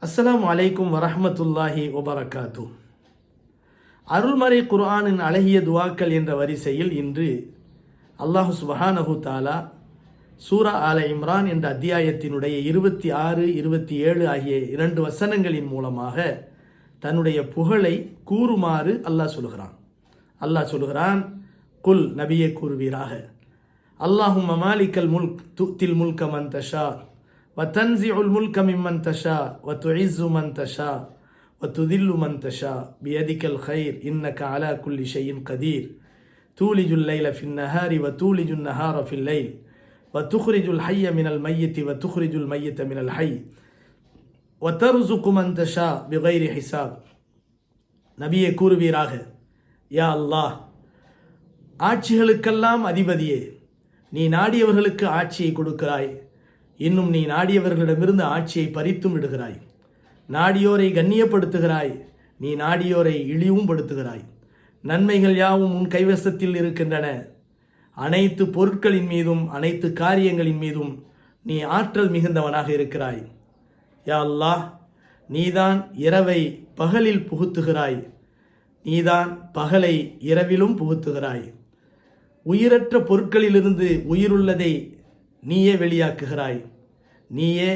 அஸ்ஸலாமு அலைக்கும் வரஹ்மத்துல்லாஹி வபரகாத்து. அருள்மறை குர்ஆனின் அழகிய துவாக்கள் என்ற வரிசையில் இன்று அல்லாஹு சுப்ஹானஹு தஆலா சூரா ஆல இம்ரான் என்ற அத்தியாயத்தினுடைய 26, 27 ஆகிய 2 வசனங்களின் மூலமாக தன்னுடைய புகழை கூறுமாறு அல்லாஹ் சொல்கிறான். குல், நபியே கூறுவீராக, அல்லாஹும்ம மாலிக்கல் முல்க் துத்தில் முல்க மன் தஷா وتنزع الملك ممن تشاء وتعز من تشاء وتذل من تشاء بيدك الخير إنك على كل شيء قدير تولج الليل في النهار وتولج النهار في الليل وتخرج الحي من الميت وتخرج الميت من الحي وترزق من تشاء بغير حساب. நபியே கூறுவீராக, யா அல்லாஹ், ஆட்சிகளுக்கெல்லாம் அதிபதியே, நீ நாடியவர்களுக்கு ஆட்சியை கொடுக்கிறாய், இன்னும் நீ நாடியவர்களிடமிருந்து ஆட்சியை பறித்தும் விடுகிறாய். நாடியோரை கண்ணியப்படுத்துகிறாய், நீ நாடியோரை இழிவும் படுத்துகிறாய். நன்மைகள் யாவும் உன் கைவசத்தில் இருக்கின்றன. அனைத்து பொருட்களின் மீதும் அனைத்து காரியங்களின் மீதும் நீ ஆற்றல் மிகுந்தவனாக இருக்கிறாய். யா அல்லாஹ், நீதான் இரவை பகலில் புகுத்துகிறாய், நீதான் பகலை இரவிலும் புகுத்துகிறாய். உயிரற்ற பொருட்களிலிருந்து உயிருள்ளதை நீயே வெளியாக்குகிறாய், நீயே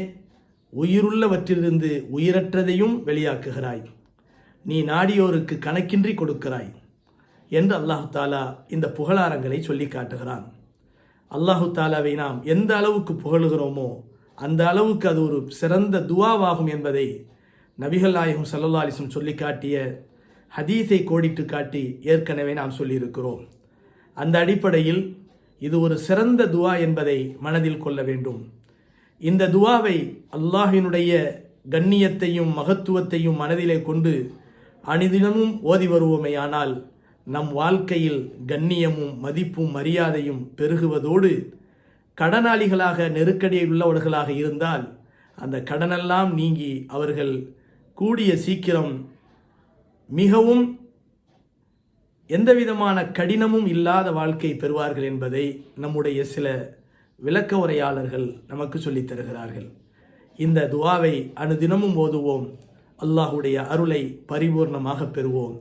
உயிருள்ளவற்றிலிருந்து உயிரற்றதையும் வெளியாக்குகிறாய். நீ நாடியோருக்கு கணக்கின்றி கொடுக்கிறாய் என்று அல்லாஹு தாலா இந்த புகழாரங்களை சொல்லி காட்டுகிறான். அல்லாஹு தாலாவை நாம் எந்த அளவுக்கு புகழுகிறோமோ அந்த அளவுக்கு அது ஒரு சிறந்த துவாவாகும் என்பதை நபிகள் நாயகம் ஸல்லல்லாஹு அலைஹி வஸல்லம் சொல்லி காட்டிய ஹதீஸை கோடிட்டு காட்டி ஏற்கனவே நாம் சொல்லியிருக்கிறோம். அந்த அடிப்படையில் இது ஒரு சிறந்த துவா என்பதை மனதில் கொள்ள வேண்டும். இந்த துவாவை அல்லாஹ்வினுடைய கண்ணியத்தையும் மகத்துவத்தையும் மனதிலே கொண்டு அனுதினமும் ஓதி வருவோமேயானால் நம் வாழ்க்கையில் கண்ணியமும் மதிப்பும் மரியாதையும் பெருகுவதோடு, கடனாளிகளாக நெருக்கடியில் உள்ளவர்களாக இருந்தால் அந்த கடனெல்லாம் நீங்கி அவர்கள் கூடிய சீக்கிரம் மிகவும் எந்தவிதமான கடினமும் இல்லாத வாழ்க்கை பெறுவார்கள் என்பதை நம்முடைய சில விளக்க உரையாளர்கள் நமக்கு சொல்லித் தருகிறார்கள். இந்த துவாவை அனுதினமும் ஓதுவோம், அல்லாஹுடைய அருளை பரிபூர்ணமாக பெறுவோம்.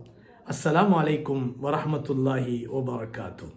அஸ்ஸலாமு அலைக்கும் வரஹ்மத்துல்லாஹி வபரகாத்து.